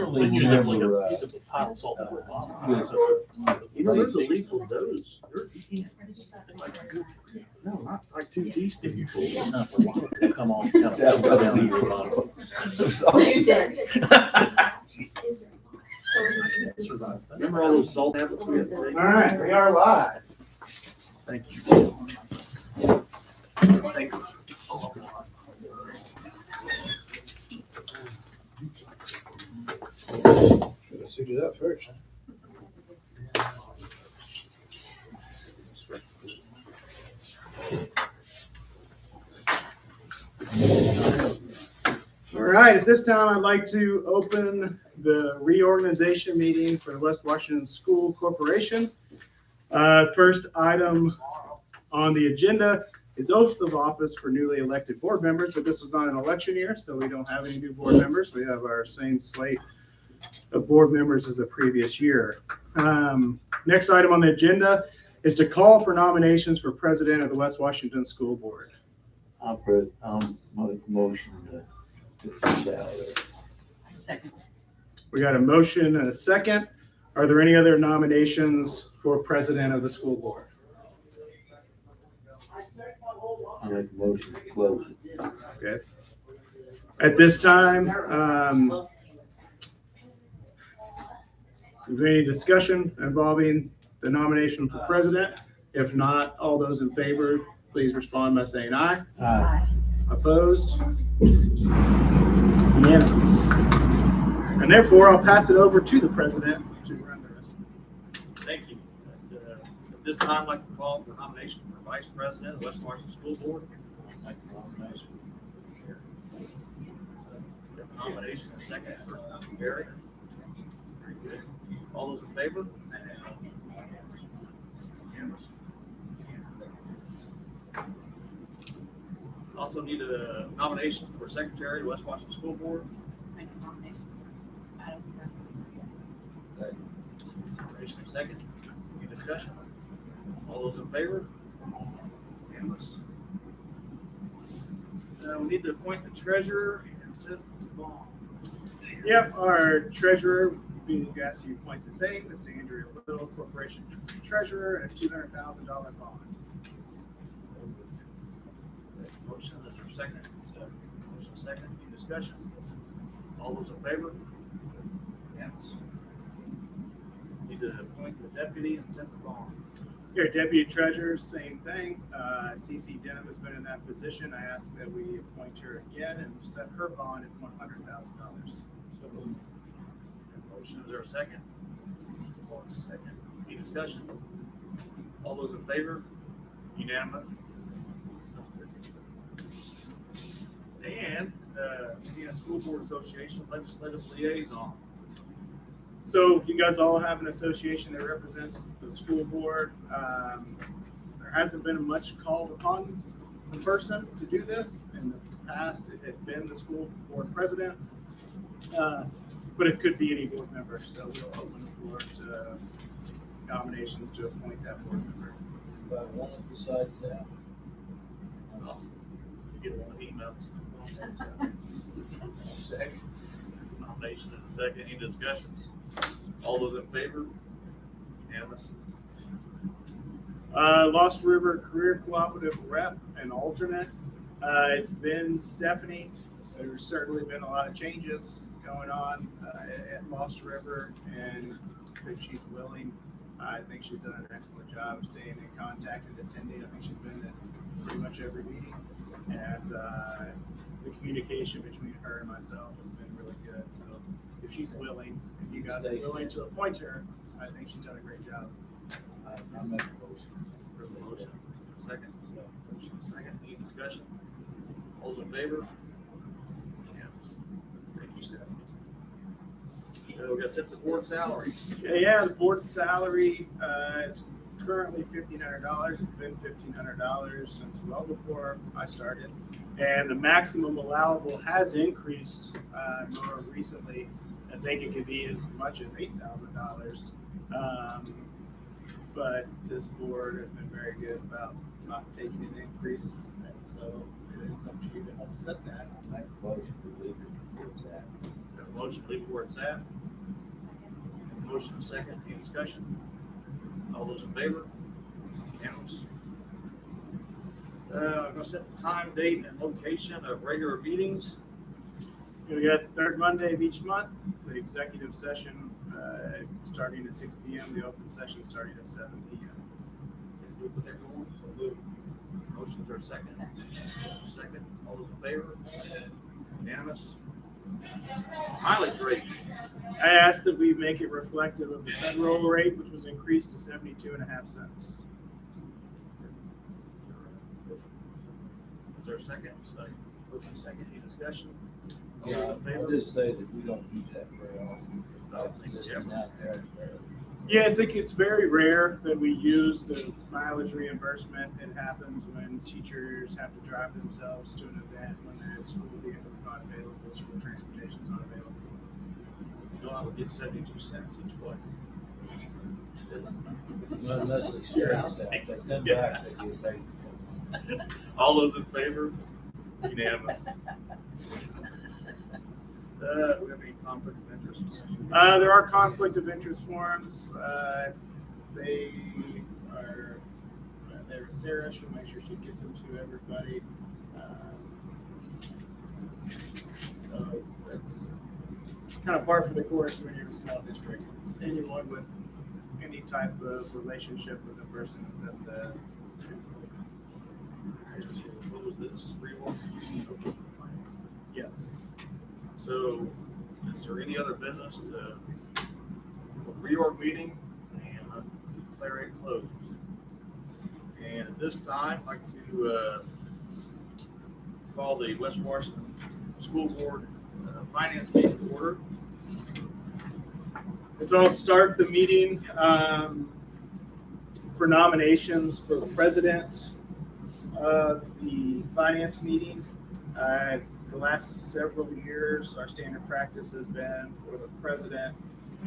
When you live like Remember, a piece of pile of salt. You know, there's a lethal dose. You can't. No, not like 2 teaspoons. Come on, come down to your bottom. Remember all those salt tablets we had to take? All right, we are live. Thank you. Thanks. Should have suited up first. All right, at this time, I'd like to open the reorganization meeting for the West Washington School Corporation. First item on the agenda is oath of office for newly elected board members, but this was not an election year, so we don't have any new board members. We have our same slate of board members as the previous year. Next item on the agenda is to call for nominations for president of the West Washington School Board. I'll make a motion to put this out there. Second. We got a motion and a second. Are there any other nominations for president of the school board? I'll make a motion to close it. Okay. At this time, is there any discussion involving the nomination for president? If not, all those in favor, please respond by saying aye. Aye. Opposed? Unanimous. And therefore, I'll pass it over to the president to run the rest of it. Thank you. At this time, I'd like to call for nomination for vice president of the West Washington School Board. Make a nomination. Nomination and second for Gary. Very good. All those in favor? Unanimous. Also need a nomination for secretary of the West Washington School Board. Make a nomination. I don't think that's- Nomination and second. Any discussion? All those in favor? Unanimous. We need to appoint the treasurer and set the bond. Yep, our treasurer, being asked to appoint the same, it's Andrea Little, corporation treasurer, and a $200,000 bond. Motion, is there a second? Motion second, any discussion? All those in favor? Unanimous. Need to appoint the deputy and set the bond. Here, deputy treasurer, same thing. CC Denham has been in that position. I ask that we appoint her again and set her bond at $100,000. Motion, is there a second? Second, any discussion? All those in favor? Unanimous. And, Indiana School Board Association Legislative Liaison. So you guys all have an association that represents the school board. There hasn't been much called upon the person to do this. In the past, it had been the school board president, but it could be any board member. So we'll open the floor to nominations to appoint that board member. But one besides that. Awesome. You get one email. Second. It's a nomination and a second. Any discussion? All those in favor? Unanimous. Lost River Career Cooperative rep and alternate. It's been Stephanie. There's certainly been a lot of changes going on at Lost River, and if she's willing, I think she's done an excellent job of staying in contact and attending. I think she's been at pretty much every meeting, and the communication between her and myself has been really good. So if she's willing, if you guys are willing to appoint her, I think she's done a great job. I make a motion. Motion. Second. Motion second. Any discussion? All those in favor? Unanimous. Thank you, Stephanie. We got set the board salary. Yeah, the board salary is currently $1,500. It's been $1,500 since well before I started. And the maximum allowable has increased more recently. I think it could be as much as $8,000. But this board has been very good about not taking an increase. And so it is up to you to help set that. I make a motion to leave it where it's at. motion, leave it where it's at. Motion and second, any discussion? All those in favor? Unanimous. I'm gonna set the time, date, and location of regular meetings. We got the third Monday of each month, the executive session starting at 6 p.m., the open session starting at 7 p.m. Good with everyone? So moved. Motion for a second. Second, all those in favor? Unanimous. Mileage rate. I asked that we make it reflective of the federal rate, which was increased to 72.5 cents. Is there a second? Motion second, any discussion? All Yeah, those in I'll favor? just say that we don't use that very often. I don't think Just we ever- been out there. Yeah, it's very rare that we use the mileage reimbursement. It happens when teachers have to drive themselves to an event when the school vehicle is not available, school transportation is not available. You know, I would get 72 cents each way. Well, unless it's serious, but then back they get paid. All those in favor? Unanimous. Do we have any conflict of interest? There are conflict of interest forms. They are there with Sarah. She'll make sure she gets them to everybody. So that's kind of par for the course when you're in a small district. It's anyone with any type of relationship with a person that the What was this? Reorg? yes. So, is there any other business to reorg meeting and declare it closed? And at this time, I'd like to call the West Washington School Board Finance meeting to order. So I'll start the meeting for nominations for the president of the finance meeting. The last several years, our standard practice has been for the president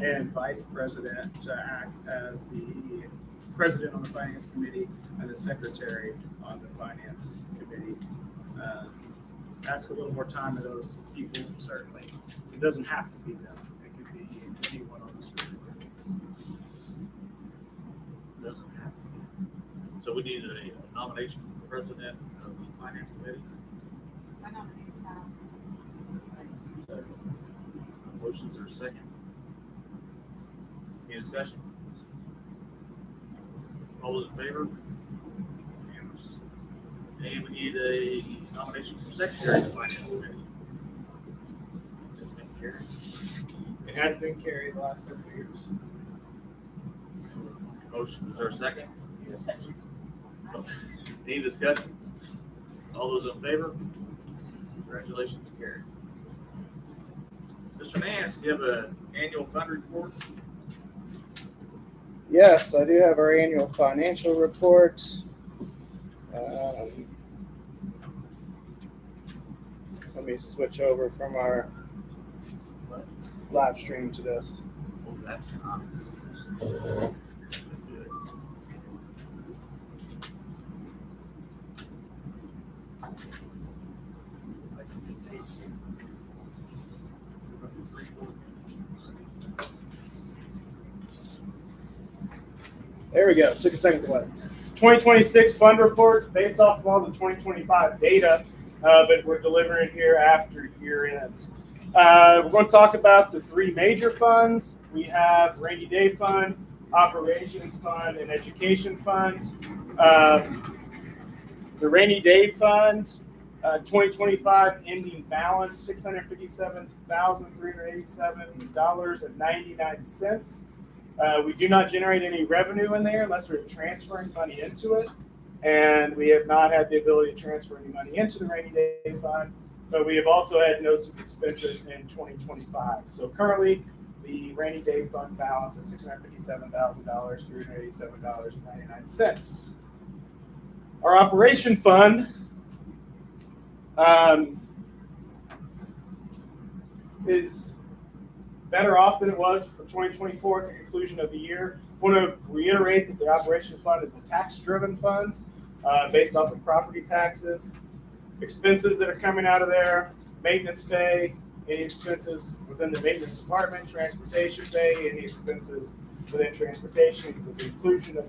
and vice president to act as the president on the finance committee and the secretary on the finance committee. Ask a little more time of those people, certainly. It doesn't have to be them. It could be anyone on the school board. Doesn't have to be. So we need a nomination for the president of the finance committee. I nominate Sal. Motions are second. Any discussion? All those in favor? Unanimous. And we need a nomination for secretary of the finance committee. It's been carried. It has been carried the last several years. Motion, is there a second? Any discussion? All those in favor? Congratulations, carried. Mr. Nance, do you have an annual fund report? Yes, I do have our annual financial report. Let me switch over from our live stream to this. Oh, that's nice. There we go. Took a second to play. 2026 fund report based off of all the 2025 data that we're delivering here after year end. We're going to talk about the three major funds. We have rainy day fund, operations fund, and education fund. The rainy day fund, 2025 ending balance $657,387.99. We do not generate any revenue in there unless we're transferring money into it. And we have not had the ability to transfer any money into the rainy day fund, but we have also had no expenditures in 2025. So currently, the rainy day fund balance is $657,387.99. Our operation fund is better off than it was for 2024 at the conclusion of the year. I want to reiterate that the operation fund is a tax-driven fund based off of property taxes, expenses that are coming out of there, maintenance pay, any expenses within the maintenance department, transportation pay, any expenses within transportation, with the inclusion of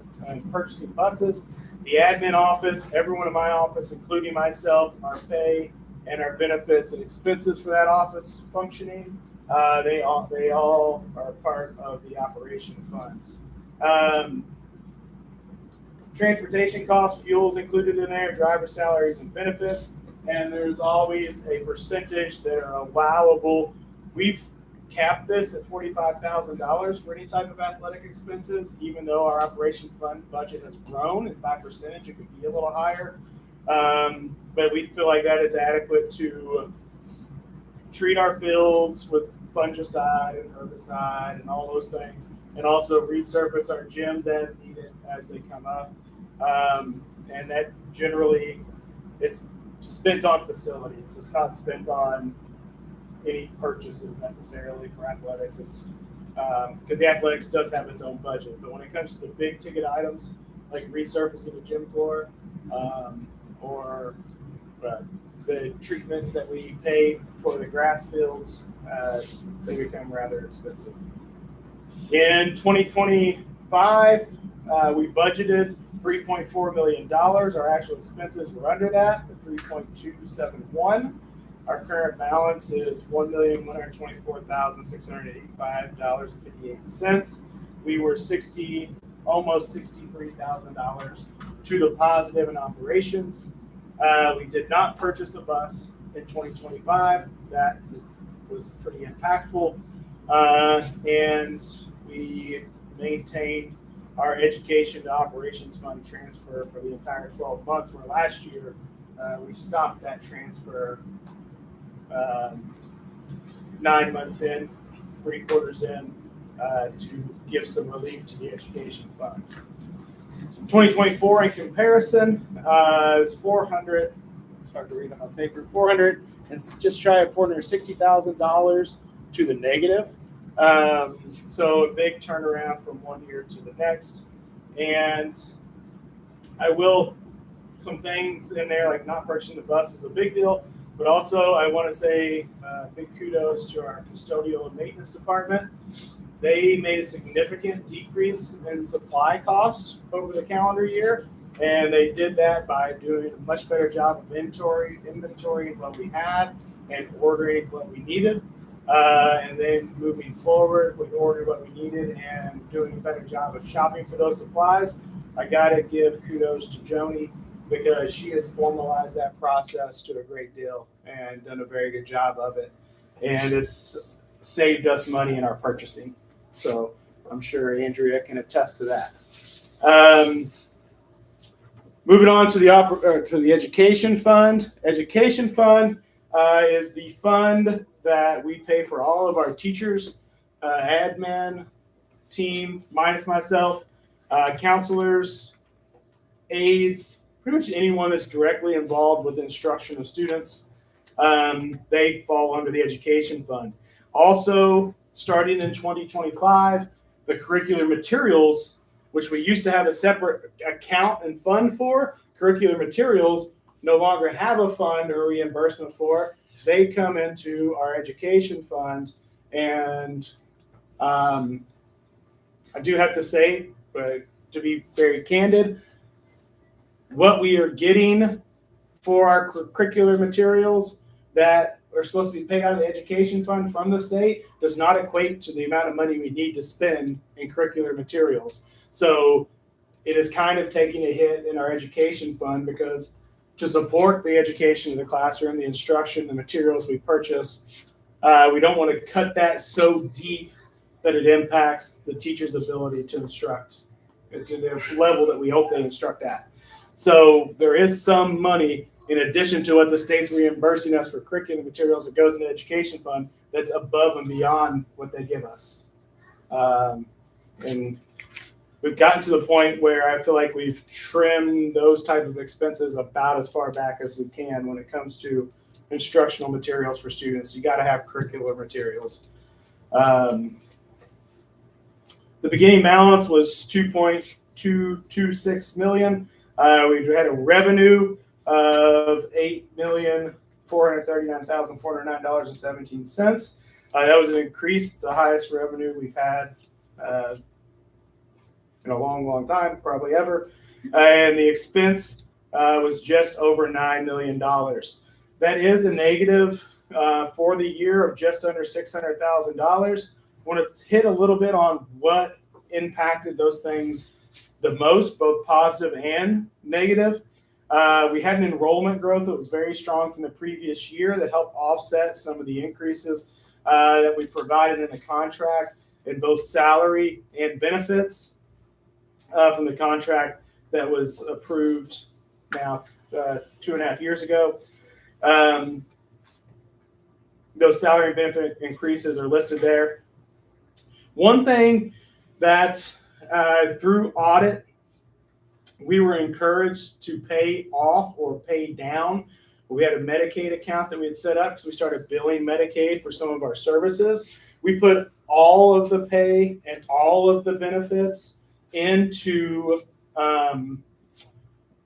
purchasing buses. The admin office, everyone in my office, including myself, our pay and our benefits and expenses for that office functioning, they all are part of the operation fund. Transportation costs, fuels included in there, driver salaries and benefits, and there's always a percentage that are allowable. We've capped this at $45,000 for any type of athletic expenses, even though our operation fund budget has grown, and by percentage it could be a little higher. But we feel like that is adequate to treat our fields with fungicide and herbicide and all those things, and also resurface our gyms as needed as they come up. And that generally, it's spent on facilities. It's not spent on any purchases necessarily for athletics. It's because the athletics does have its own budget. But when it comes to the big ticket items like resurfacing the gym floor, or the treatment that we pay for the grass fields, they become rather expensive. In 2025, we budgeted $3.4 million. Our actual expenses were under that, at $3.271. Our current balance is $1,124,685.58. We were almost $63,000 to the positive in operations. We did not purchase a bus in 2025. That was pretty impactful. And we maintained our education to operations fund transfer for the entire 12 months, where last year we stopped that transfer 9 months in, 3 quarters in, to give some relief to the education fund. 2024 in comparison, it was 400, it's hard to read on my paper, 400 and just shy of $460,000 to the negative. So a big turnaround from one year to the next. And some things in there, like not purchasing the bus is a big deal, but also I want to say big kudos to our custodial and maintenance department. They made a significant decrease in supply costs over the calendar year, and they did that by doing a much better job of inventorying what we had and ordering what we needed. And then moving forward with ordering what we needed and doing a better job of shopping for those supplies. I got to give kudos to Joni, because she has formalized that process to a great deal and done a very good job of it. And it's saved us money in our purchasing. So I'm sure Andrea can attest to that. Moving on to the education fund. Education fund is the fund that we pay for all of our teachers, admin, team, minus myself, counselors, aides, pretty much anyone that's directly involved with the instruction of students. They fall under the education fund. Also, starting in 2025, the curricular materials, which we used to have a separate account and fund for, curricular materials no longer have a fund or reimbursement for. They come into our education fund. And I do have to say, to be very candid, what we are getting for our curricular materials that are supposed to be paid out of the education fund from the state does not equate to the amount of money we need to spend in curricular materials. So it is kind of taking a hit in our education fund, because to support the education of the classroom, the instruction, the materials we purchase, we don't want to cut that so deep that it impacts the teacher's ability to instruct at the level that we hope they instruct at. So there is some money in addition to what the state's reimbursing us for curriculum materials that goes in the education fund that's above and beyond what they give us. And we've gotten to the point where I feel like we've trimmed those type of expenses about as far back as we can when it comes to instructional materials for students. You got to have curricular materials. The beginning balance was $2.226 million. We had a revenue of $8,400,000 $439,409.17. That was an increase, the highest revenue we've had in a long, long time, probably ever. And the expense was just over $9 million. That is a negative for the year of just under $600,000. I want to hit a little bit on what impacted those things the most, both positive and negative. We had an enrollment growth that was very strong from the previous year that helped offset some of the increases that we provided in the contract in both salary and benefits from the contract that was approved now 2.5 years ago. Those salary and benefit increases are listed there. One thing that through audit, we were encouraged to pay off or pay down. We had a Medicaid account that we had set up because we started billing Medicaid for some of our services. We put all of the pay and all of the benefits into that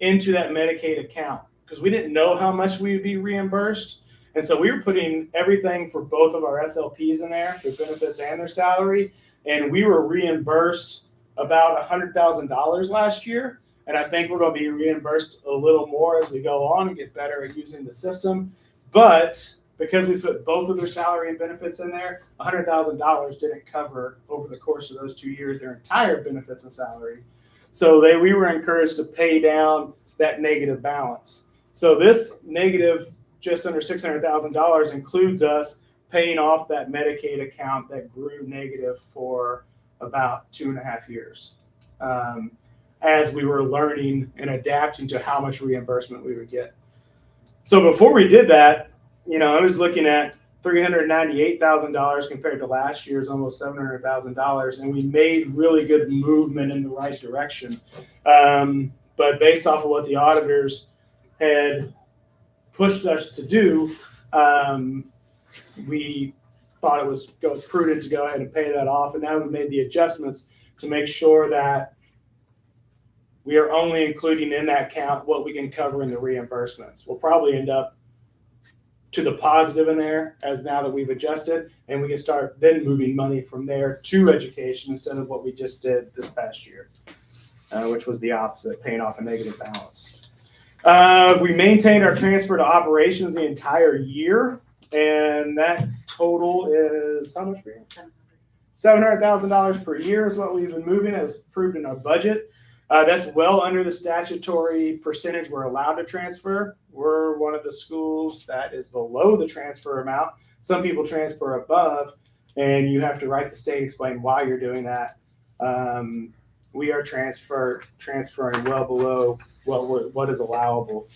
Medicaid account because we didn't know how much we would be reimbursed. And so we were putting everything for both of our SLPs in there, their benefits and their salary. And we were reimbursed about $100,000 last year. And I think we're going to be reimbursed a little more as we go on and get better at using the system. But because we put both of their salary and benefits in there, $100,000 didn't cover over the course of those 2 years their entire benefits and salary. So we were encouraged to pay down that negative balance. So this negative, just under $600,000, includes us paying off that Medicaid account that grew negative for about 2.5 years. As we were learning and adapting to how much reimbursement we would get. So before we did that, I was looking at $398,000 compared to last year's almost $700,000, and we made really good movement in the right direction. But based off of what the auditors had pushed us to do, we thought it was prudent to go ahead and pay that off, and now we made the adjustments to make sure that we are only including in that count what we can cover in the reimbursements. We'll probably end up to the positive in there as now that we've adjusted, and we can start then moving money from there to education instead of what we just did this past year, which was the opposite, paying off a negative balance. We maintained our transfer to operations the entire year, and that total is how much per year? $700,000 per year is what we've been moving. It was approved in our budget. That's well under the statutory percentage we're allowed to transfer. We're one of the schools that is below the transfer amount. Some people transfer above, and you have to write the state, explain why you're doing that. We are transferring well below what is allowable.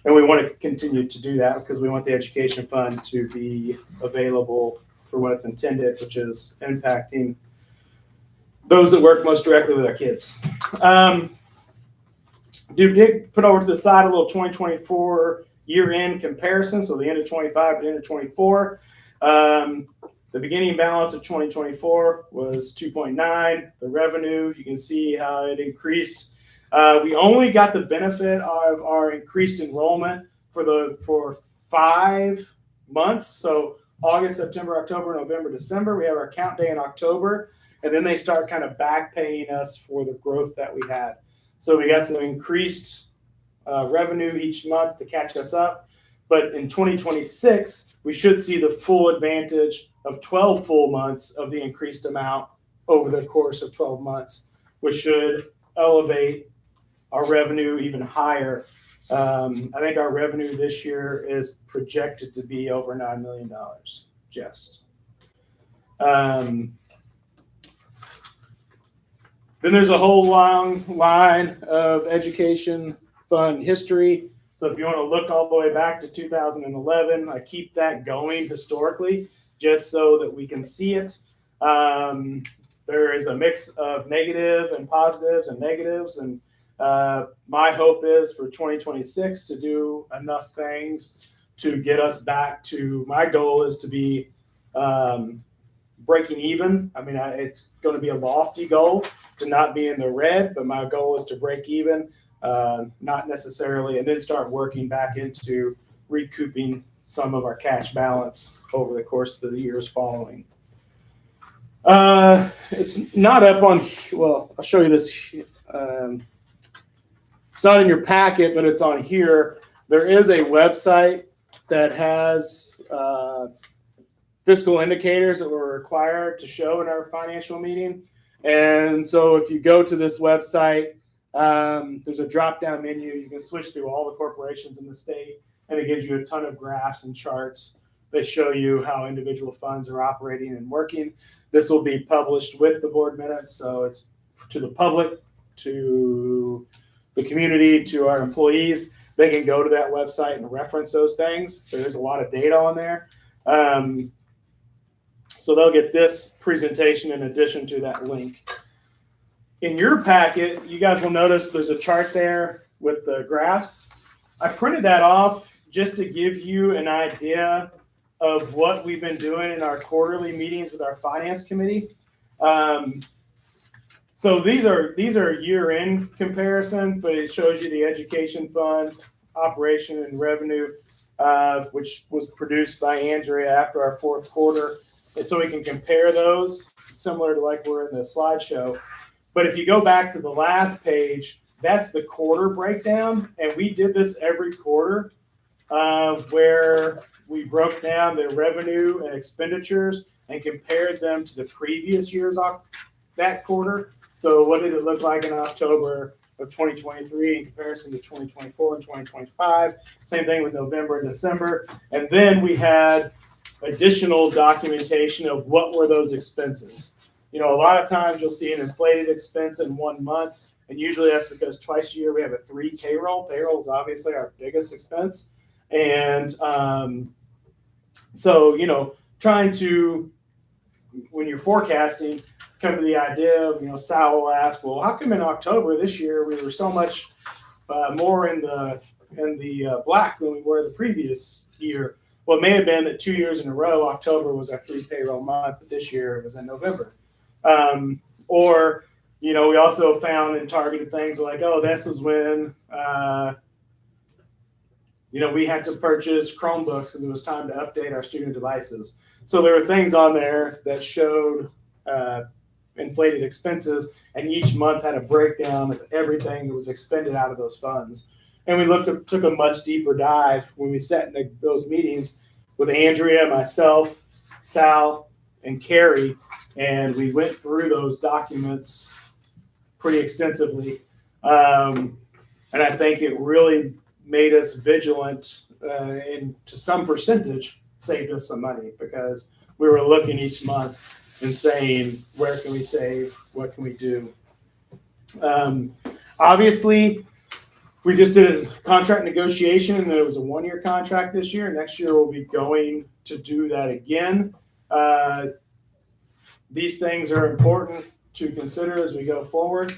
And we want to continue to do that because we want the education fund to be available for what it's intended, which is impacting those that work most directly with our kids. Did put over to the side a little 2024 year-end comparison, so the end of 25 to the end of 24. The beginning balance of 2024 was 2.9. The revenue, you can see how it increased. We only got the benefit of our increased enrollment for 5 months. So August, September, October, November, December. We have our count day in October. And then they start kind of back paying us for the growth that we had. So we got some increased revenue each month to catch us up. But in 2026, we should see the full advantage of 12 full months of the increased amount over the course of 12 months, which should elevate our revenue even higher. I think our revenue this year is projected to be over $9 million, just. Then there's a whole long line of education fund history. So if you want to look all the way back to 2011, I keep that going historically just so that we can see it. There is a mix of negative and positives and negatives. And my hope is for 2026 to do enough things to get us back to, my goal is to be breaking even. I mean, it's going to be a lofty goal to not be in the red, but my goal is to break even, not necessarily, and then start working back into recouping some of our cash balance over the course of the years following. It's not up on, well, I'll show you this. It's not in your packet, but it's on here. There is a website that has fiscal indicators that we're required to show in our financial meeting. And so if you go to this website, there's a drop-down menu. You can switch through all the corporations in the state, and it gives you a ton of graphs and charts that show you how individual funds are operating and working. This will be published with the board minutes, so it's to the public, to the community, to our employees. They can go to that website and reference those things. There's a lot of data on there. So they'll get this presentation in addition to that link. In your packet, you guys will notice there's a chart there with the graphs. I printed that off just to give you an idea of what we've been doing in our quarterly meetings with our finance committee. So these are year-end comparison, but it shows you the education fund, operation and revenue, which was produced by Andrea after our fourth quarter. And so we can compare those similar to like we're in the slideshow. But if you go back to the last page, that's the quarter breakdown. And we did this every quarter where we broke down the revenue and expenditures and compared them to the previous year's that quarter. So what did it look like in October of 2023 in comparison to 2024 and 2025? Same thing with November and December. And then we had additional documentation of what were those expenses. You know, a lot of times you'll see an inflated expense in 1 month, and usually that's because twice a year we have a 3 payroll. Payroll is obviously our biggest expense. And so, you know, trying to, when you're forecasting, come to the idea of, you know, Sal will ask, well, how come in October this year we were so much more in the black than we were the previous year? Well, it may have been that 2 years in a row, October was our 3 payroll month, but this year it was in November. Or, you know, we also found in targeted things like, oh, this is when, you know, we had to purchase Chromebooks because it was time to update our student devices. So there were things on there that showed inflated expenses, and each month had a breakdown of everything that was expended out of those funds. And we took a much deeper dive when we sat in those meetings with Andrea, myself, Sal, and Carrie, and we went through those documents pretty extensively. And I think it really made us vigilant and to some percentage saved us some money because we were looking each month and saying, where can we save? What can we do? Obviously, we just did a contract negotiation, and it was a 1-year contract this year. Next year, we'll be going to do that again. These things are important to consider as we go forward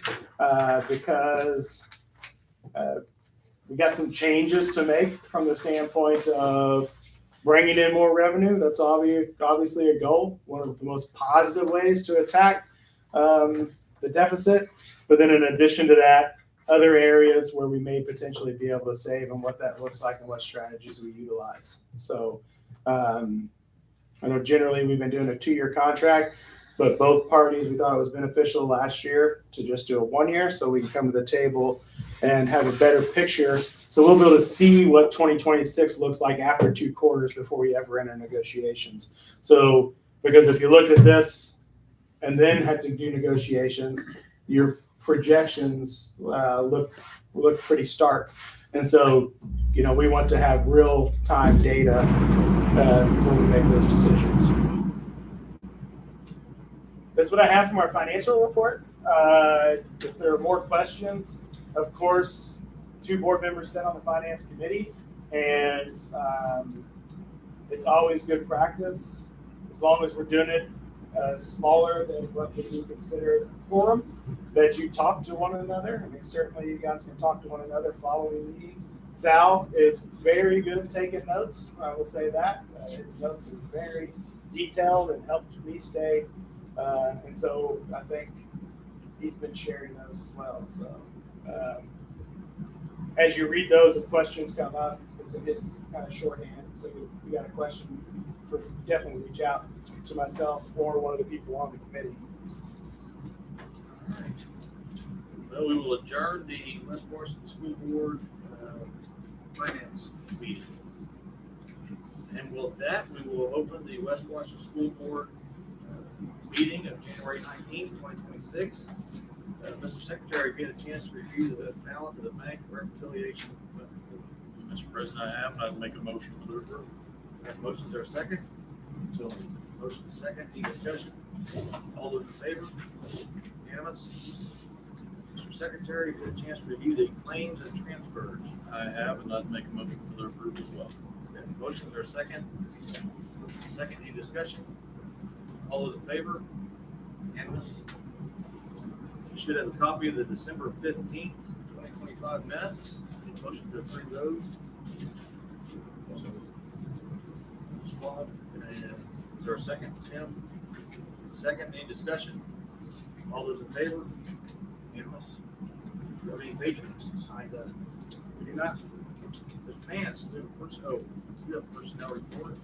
because we got some changes to make from the standpoint of bringing in more revenue. That's obviously a goal, one of the most positive ways to attack the deficit. But then in addition to that, other areas where we may potentially be able to save and what that looks like and what strategies we utilize. So I know generally we've been doing a 2-year contract, but both parties, we thought it was beneficial last year to just do a 1 year so we can come to the table and have a better picture. So we'll be able to see what 2026 looks like after 2 quarters before we ever enter negotiations. So, because if you looked at this and then had to do negotiations, your projections look pretty stark. And so, you know, we want to have real time data when we make those decisions. That's what I have from our financial report. If there are more questions, of course, 2 board members sit on the finance committee, and it's always good practice, as long as we're doing it smaller than what would be considered a quorum, that you talk to one another. I mean, certainly you guys can talk to one another following meetings. Sal is very good at taking notes. I will say that. His notes are very detailed and helped me stay. And so I think he's been sharing those as well. So as you read those, if questions come up, It's in his kind of shorthand. So if you got a question, definitely reach out to myself or one of the people on the committee. Well, we will adjourn the West Washington School Board Finance meeting. And with that, we will open the West Washington School Board meeting of January 19th, 2026. Mr. Secretary, get a chance to review the balance of the bank reconciliation. Mr. President, I have, and I'll make a motion for the approval. Motion's our second. Motion is second. Any discussion? All those in favor? Unanimous. Mr. Secretary, get a chance to review the claims and transfers. I have, and I'll make a motion for the approval as well. Motion's our second. Motion is second. Any discussion? All those in favor? Unanimous. You should have a copy of the December 15th, 2025 minutes. Motion to approve those. Squad. And is there a second, Tim? Second, any discussion? All those in favor? Unanimous. Do you have any patrons signed up? We do not. Mr. Nance, you have a personnel report.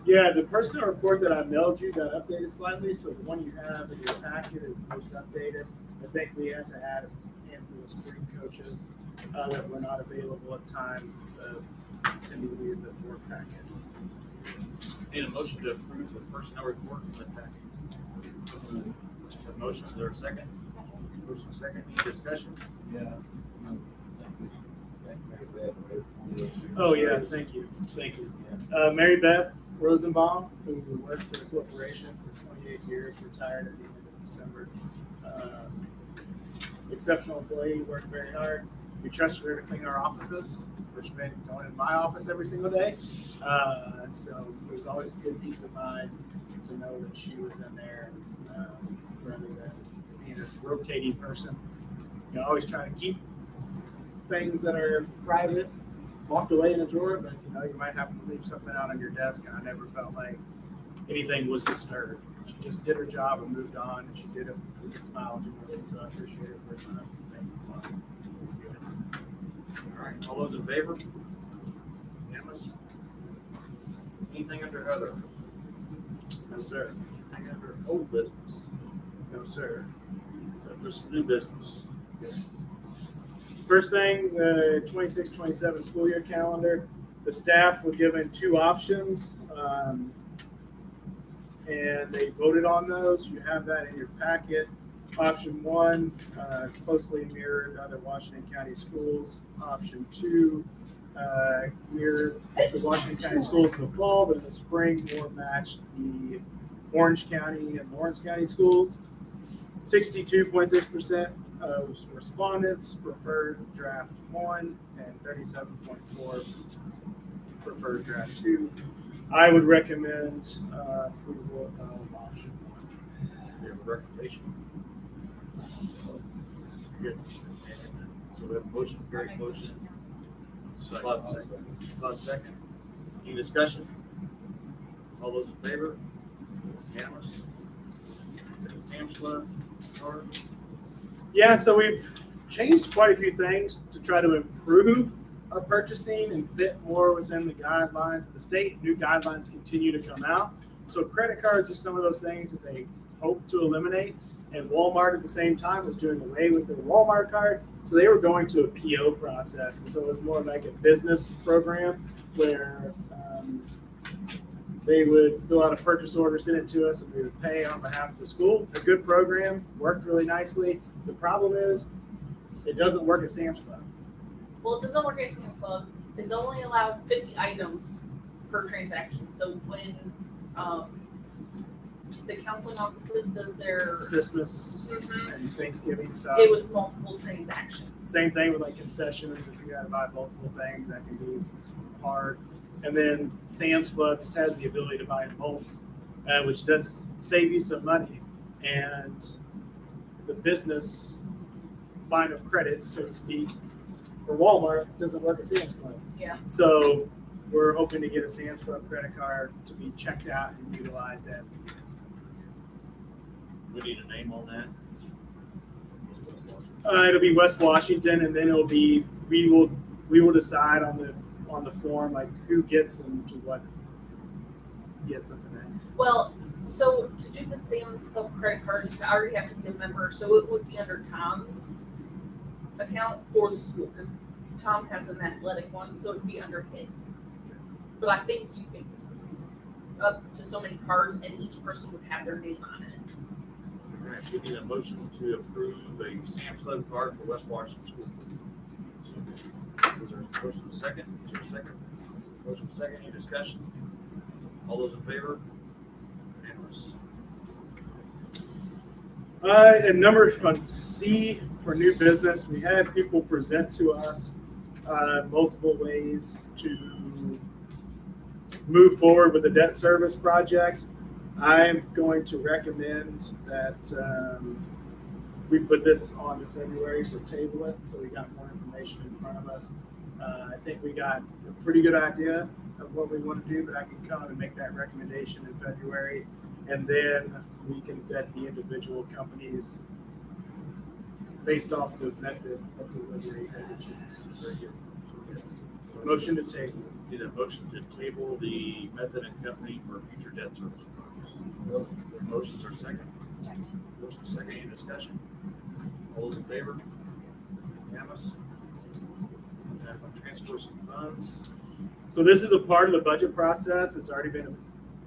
Yeah, the personnel report that I mailed you got updated slightly, so the one you have in your packet is most updated. I think we had to add a handful of spring coaches that were not available at time of sending you the board packet. Need a motion to approve the personnel report in the packet. A motion, is there a second? Motion second, any discussion? Yeah. Oh, yeah, thank you. Mary Beth Rosenbaum, who worked for the corporation for 28 years, retired at the end of December. Exceptional employee, worked very hard. We trusted her to clean our offices, which meant going in my office every single day. So it was always a good peace of mind to know that she was in there rather than being a rotating person. You know, always trying to keep things that are private locked away in a drawer, but you know, you might have to leave something out on your desk, and I never felt like anything was disturbed. She just did her job and moved on, and she did it with a smile generally, so I appreciate it for her time. Thank you. All right, all those in favor? Unanimous? Anything under other? No, sir. Anything under old business? No, sir. There's new business. Yes. First thing, the 26-27 school year calendar. The staff were given two options, and they voted on those. You have that in your packet. Option one, closely mirrored other Washington County schools. Option two, mirrored the Washington County schools in the fall, but in the spring more matched the Orange County and Lawrence County schools. 62.6% of respondents preferred draft 1 and 37.4% preferred draft 2. I would recommend approval of option 1. We have a recommendation. Good. So we have a motion, Gary motion. Claude second. Any discussion? All those in favor? Unanimous. Sam's Club card. Yeah, so we've changed quite a few things to try to improve our purchasing and fit more within the guidelines of the state. New guidelines continue to come out. So credit cards are some of those things that they hope to eliminate. And Walmart at the same time was doing away with their Walmart card. So they were going to a PO process. And so it was more like a business program where they would fill out a purchase order, send it to us, and we would pay on behalf of the school. A good program, worked really nicely. The problem is it doesn't work at Sam's Club. Well, it doesn't work at Sam's Club. It's only allowed 50 items per transaction. So when the counseling offices does their, Christmas Mhm. and Thanksgiving stuff. it was multiple transactions. Same thing with like concessions. If you gotta buy multiple things, that can be hard. And then Sam's Club just has the ability to buy in bulk, which does save you some money. And the business line of credit, so to speak, for Walmart doesn't work at Sam's Club. Yeah. So we're hoping to get a Sam's Club credit card to be checked out and utilized as needed. We need a name on that. It'll be West Washington, and then it'll be we will decide on on the form, like who gets them to what gets them to that? Well, so to do the Sam's Club credit card, you already have to be a member, so it would be under Tom's account for the school, because Tom has an athletic one, so it'd be under his. But I think you can up to so many cards, and each person would have their name on it. All right, we need a motion to approve a Sam's Club card for West Washington School. Is there a motion second? Is there a second? Motion second, any discussion? All those in favor? Unanimous. And number on C for new business, we had people present to us multiple ways to move forward with the debt service project. I'm going to recommend that we put this on to February, so table it, so we got more information in front of us. I think we got a pretty good idea of what we want to do, but I can come and make that recommendation in February, and then we can vet the individual companies based off the method of delivery that we choose. Very good. Motion to table. Need a motion to table the method and company for future debt service projects. Motions are second. Motion second, any discussion? All those in favor? Unanimous. I'm going to transfer some funds. So this is a part of the budget process. It's already been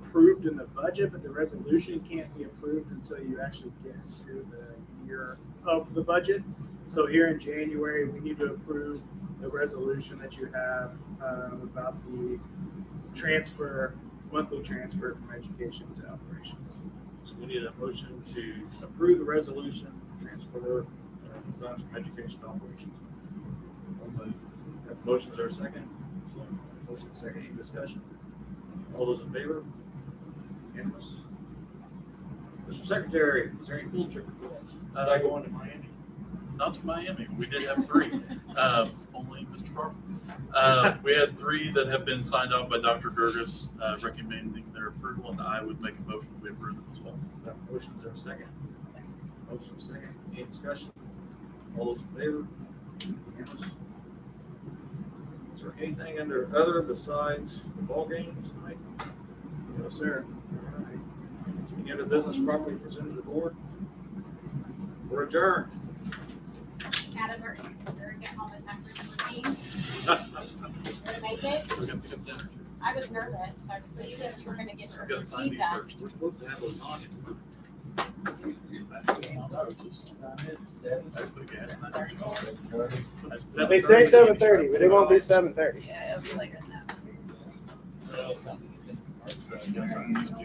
approved in the budget, but the resolution can't be approved until you actually get to the year of the budget. So here in January, we need to approve the resolution that you have about the monthly transfer from education to operations. So we need a motion to approve the resolution, transfer funds from education to operations. Motions are second. Motion second, any discussion? All those in favor? Unanimous. Mr. Secretary, is there any field trip reports? Did I go on to Miami? Not to Miami. We did have 3. Only Mr. Farmer. We had 3 that have been signed off by Dr. Durgis, recommending their approval, and I would make a motion to approve them as well. Motions are second. Motion second, any discussion? All those in favor? Unanimous. Is there anything under other besides the ball game tonight? No, sir. All right. Any other business properly presented to the board? We're adjourned. Adam, or get home in time for 17. Gonna make it? We're going to pick up dinner. I was nervous, actually. You guys were gonna get your I've got to sign receipt these done. first. We're supposed to have those on it. They say 7:30, but it won't be 7:30. Yeah, it'll be later than that. Yes, I'm used to.